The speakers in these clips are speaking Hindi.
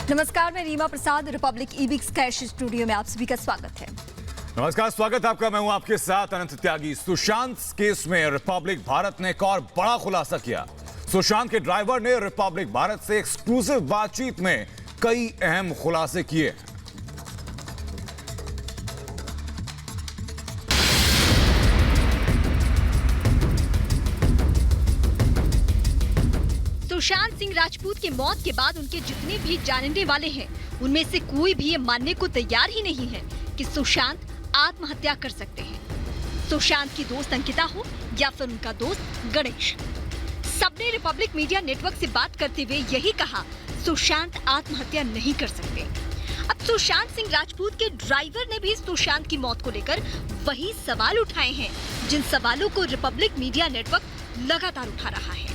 नमस्कार, मैं रीमा प्रसाद, रिपब्लिक ईवीक्स कैश स्टूडियो में आप सभी का स्वागत है। नमस्कार, स्वागत आपका। मैं हूं आपके साथ अनंत त्यागी। सुशांत केस में रिपब्लिक भारत ने एक और बड़ा खुलासा किया। सुशांत के ड्राइवर ने रिपब्लिक भारत से एक्सक्लूसिव बातचीत में कई अहम खुलासे किए। सुशांत सिंह राजपूत की मौत के बाद उनके जितने भी जानने वाले हैं, उनमें से कोई भी ये मानने को तैयार ही नहीं है कि सुशांत आत्महत्या कर सकते हैं। सुशांत की दोस्त अंकिता हो या फिर उनका दोस्त गणेश, सबने रिपब्लिक मीडिया नेटवर्क से बात करते हुए यही कहा, सुशांत आत्महत्या नहीं कर सकते। अब सुशांत सिंह राजपूत के ड्राइवर ने भी सुशांत की मौत को लेकर वही सवाल उठाए हैं, जिन सवालों को रिपब्लिक मीडिया नेटवर्क लगातार उठा रहा है।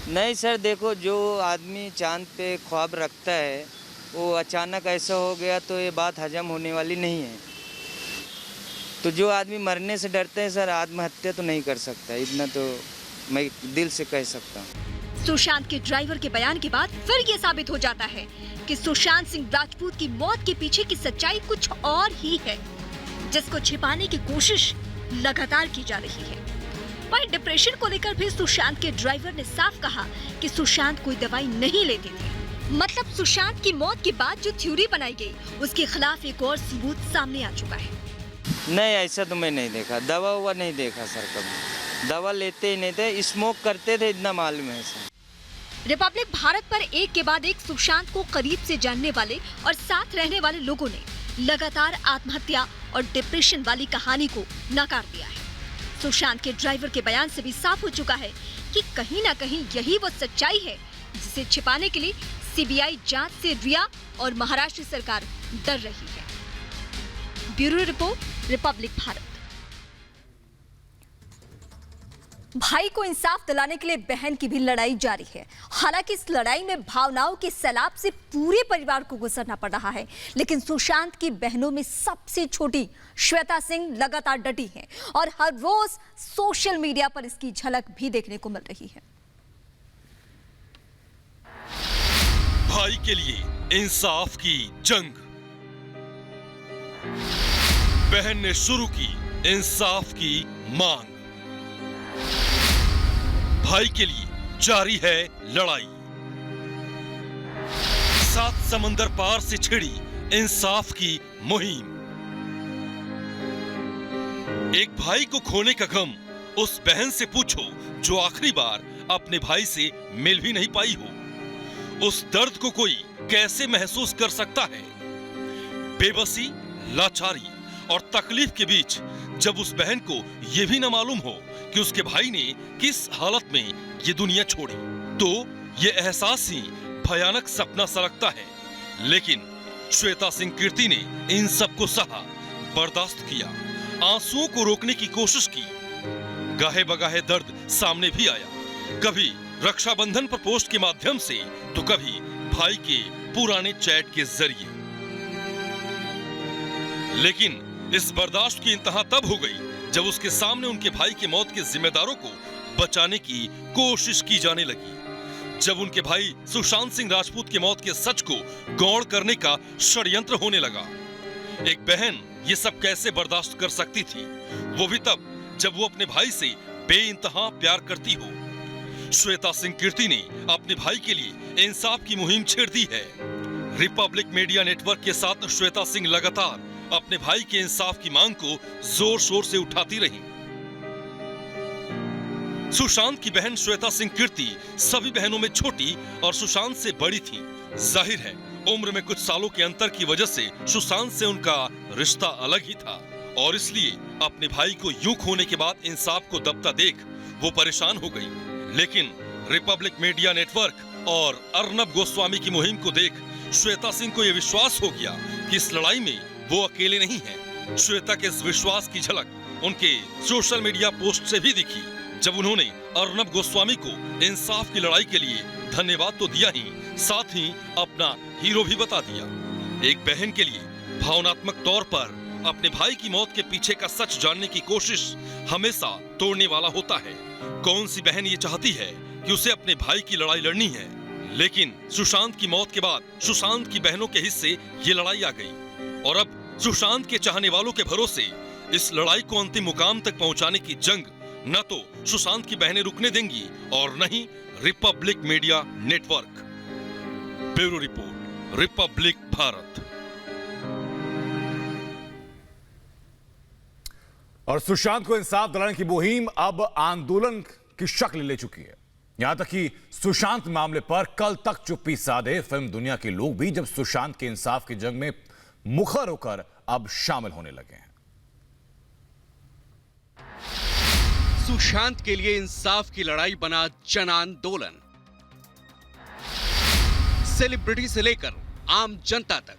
नहीं सर, देखो, जो आदमी चांद पे ख्वाब रखता है वो अचानक ऐसा हो गया तो ये बात हजम होने वाली नहीं है। तो जो आदमी मरने से डरते हैं सर, आत्महत्या तो नहीं कर सकता, इतना तो मैं दिल से कह सकता हूँ। सुशांत के ड्राइवर के बयान के बाद फिर ये साबित हो जाता है कि सुशांत सिंह राजपूत की मौत के पीछे की सच्चाई कुछ और ही है, जिसको छिपाने की कोशिश लगातार की जा रही है। वहीं डिप्रेशन को लेकर भी सुशांत के ड्राइवर ने साफ कहा कि सुशांत कोई दवाई नहीं लेते थे। मतलब सुशांत की मौत के बाद जो थ्योरी बनाई गई, उसके खिलाफ एक और सबूत सामने आ चुका है। नहीं, ऐसा तो मैं नहीं देखा, दवा हुआ नहीं देखा सर। कभी दवा लेते ही नहीं थे, स्मोक करते थे, इतना मालूम है सर। रिपब्लिक भारत पर एक के बाद एक सुशांत को करीब से जानने वाले और साथ रहने वाले लोगों ने लगातार आत्महत्या और डिप्रेशन वाली कहानी को नकार दिया है। सुशांत के ड्राइवर के बयान से भी साफ हो चुका है कि कहीं ना कहीं यही वो सच्चाई है जिसे छिपाने के लिए सीबीआई जांच से रिया और महाराष्ट्र सरकार डर रही है। Bureau report, Republic Bharat. भाई को इंसाफ दिलाने के लिए बहन की भी लड़ाई जारी है। हालांकि इस लड़ाई में भावनाओं के सैलाब से पूरे परिवार को गुजरना पड़ रहा है, लेकिन सुशांत की बहनों में सबसे छोटी श्वेता सिंह लगातार डटी है और हर रोज सोशल मीडिया पर इसकी झलक भी देखने को मिल रही है। भाई के लिए इंसाफ की जंग, बहन ने शुरू की इंसाफ की मांग। भाई के लिए जारी है लड़ाई। 7 समंदर पार से छिड़ी इंसाफ की मुहिम। एक भाई को खोने का गम उस बहन से पूछो जो आखिरी बार अपने भाई से मिल भी नहीं पाई हो। उस दर्द को कोई कैसे महसूस कर सकता है? बेबसी, लाचारी और तकलीफ के बीच जब उस बहन को यह भी न मालूम हो कि उसके भाई ने किस हालत में ये दुनिया छोड़ी, तो ये एहसास ही भयानक सपना सा लगता है। लेकिन श्वेता सिंह कीर्ति ने इन सबको सहा, बर्दाश्त किया, आंसुओं को रोकने की कोशिश की। गाहे बगाहे दर्द सामने भी आया, कभी रक्षाबंधन पर पोस्ट के माध्यम से तो कभी भाई के पुराने चैट के जरिए। लेकिन इस बर्दाश्त की इंतहा तब हो गई जब उसके सामने उनके भाई के मौत के जिम्मेदारों को बचाने की कोशिश की जाने लगी। जब उनके भाई सुशांत सिंह राजपूत की मौत के सच को गौड़ करने का षड्यंत्र होने लगा। एक बहन ये सब कैसे बर्दाश्त कर सकती थी, वो भी तब जब वो अपने भाई से बेइंतहा प्यार करती हो। श्वेता सिंह कीर्ति ने अपने भाई के लिए इंसाफ की मुहिम छेड़ दी है। रिपब्लिक मीडिया नेटवर्क के साथ श्वेता सिंह लगातार अपने भाई के इंसाफ की मांग को जोर शोर से उठाती रही। सुशांत की बहन श्वेता सिंह कीर्ति सभी बहनों में छोटी और सुशांत से बड़ी थी। जाहिर है उम्र में कुछ सालों के अंतर की वजह से सुशांत से उनका रिश्ता अलग ही था और इसलिए अपने भाई को यूं खोने के बाद इंसाफ को दबता देख वो परेशान हो गई। लेकिन रिपब्लिक मीडिया नेटवर्क और अर्नब गोस्वामी की मुहिम को देख श्वेता सिंह को यह विश्वास हो गया कि इस लड़ाई में वो अकेले नहीं है। श्वेता के इस विश्वास की झलक उनके सोशल मीडिया पोस्ट से भी दिखी, जब उन्होंने अर्नब गोस्वामी को इंसाफ की लड़ाई के लिए धन्यवाद तो दिया ही, साथ ही अपना हीरो भी बता दिया। एक बहन के लिए भावनात्मक तौर पर अपने भाई की मौत के पीछे का सच जानने की कोशिश हमेशा तोड़ने वाला होता है। कौन सी बहन ये चाहती है कि उसे अपने भाई की लड़ाई लड़नी है? लेकिन सुशांत की मौत के बाद सुशांत की बहनों के हिस्से ये लड़ाई आ गई और अब सुशांत के चाहने वालों के भरोसे इस लड़ाई को अंतिम मुकाम तक पहुंचाने की जंग न तो सुशांत की बहनें रुकने देंगी और न ही Republic media network. Bureau report, Republic Bharat. और सुशांत को इंसाफ दिलाने की मुहिम अब आंदोलन की शक्ल ले चुकी है। यहां तक कि सुशांत मामले पर कल तक चुप्पी साधे फिल्म दुनिया के लोग भी जब सुशांत के इंसाफ की जंग में मुखर होकर अब शामिल होने लगे हैं। सुशांत के लिए इंसाफ की लड़ाई बना जन आंदोलन। सेलिब्रिटी से लेकर आम जनता तक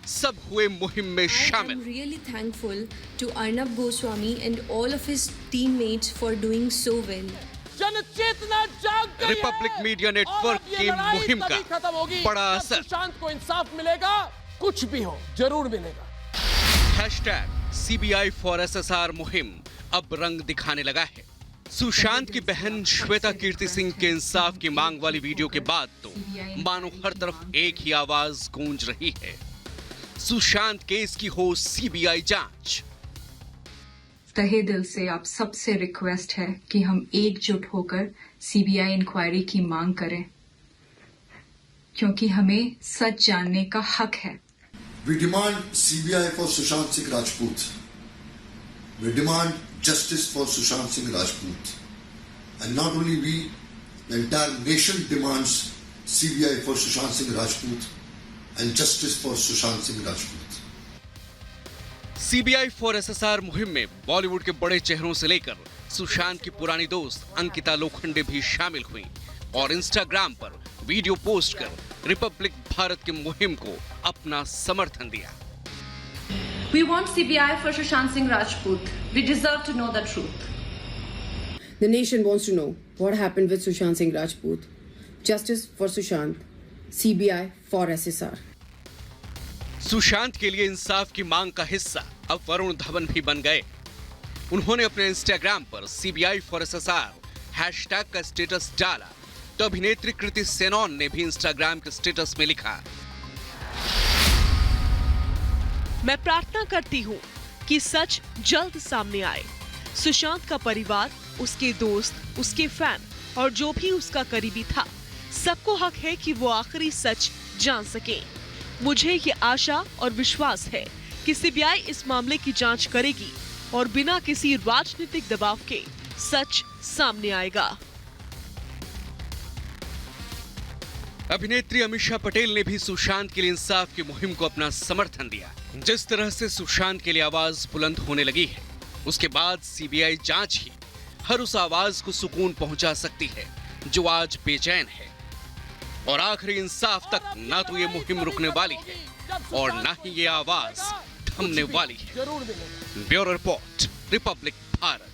सब हुए मुहिम में शामिल। I am really thankful to Arnab Goswami and all of his teammates for doing so well. जनचेतना जाग गई है। रिपब्लिक मीडिया नेटवर्क की मुहिम का खत्म होगी बड़ा असर। सुशांत को इंसाफ मिलेगा, कुछ भी हो जरूर मिलेगा। #CBI for SSR मुहिम अब रंग दिखाने लगा है। सुशांत की बहन श्वेता कीर्ति सिंह के इंसाफ की मांग वाली वीडियो के बाद तो मानो हर तरफ एक ही आवाज गूंज रही है, सुशांत केस की हो CBI जांच। तहे दिल से आप सबसे रिक्वेस्ट है कि हम एकजुट होकर CBI इंक्वायरी की मांग करें, क्योंकि हमें सच जानने का हक है। We demand CBI for Sushant Singh Rajput. We demand justice for Sushant Singh Rajput. And not only we, the entire nation demands CBI for Sushant Singh Rajput and justice for Sushant Singh Rajput. CBI for SSR मुहिम में बॉलीवुड के बड़े चेहरों से लेकर सुशांत की पुरानी दोस्त अंकिता लोखंडे भी शामिल हुई और इंस्टाग्राम पर वीडियो पोस्ट कर रिपब्लिक भारत की मुहिम को अपना समर्थन दिया। We want CBI for Sushant Singh Rajput. We deserve to know the truth. The nation wants to know what happened with Sushant Singh Rajput. Justice for Sushant. CBI for SSR. Sushant के लिए इंसाफ की मांग का हिस्सा अब वरुण धवन भी बन गए। उन्होंने अपने इंस्टाग्राम पर CBI for SSR हैशटैग का स्टेटस डाला तो अभिनेत्री कृति सेनन ने भी इंस्टाग्राम के स्टेटस में लिखा, मैं प्रार्थना करती हूँ कि सच जल्द सामने आए। सुशांत का परिवार, उसके दोस्त, उसके फैन और जो भी उसका करीबी था, सबको हक है कि वो आखिरी सच जान सके। मुझे ये आशा और विश्वास है कि CBI इस मामले की जांच करेगी और बिना किसी राजनीतिक दबाव के सच सामने आएगा। अभिनेत्री अमीषा पटेल ने भी सुशांत के लिए इंसाफ की मुहिम को अपना समर्थन दिया। जिस तरह से सुशांत के लिए आवाज बुलंद होने लगी है, उसके बाद CBI जांच ही हर उस आवाज को सुकून पहुंचा सकती है जो आज बेचैन है। और आखिरी इंसाफ तक ना तो ये मुहिम रुकने वाली है और ना ही ये आवाज थमने वाली है। Bureau report, Republic Bharat.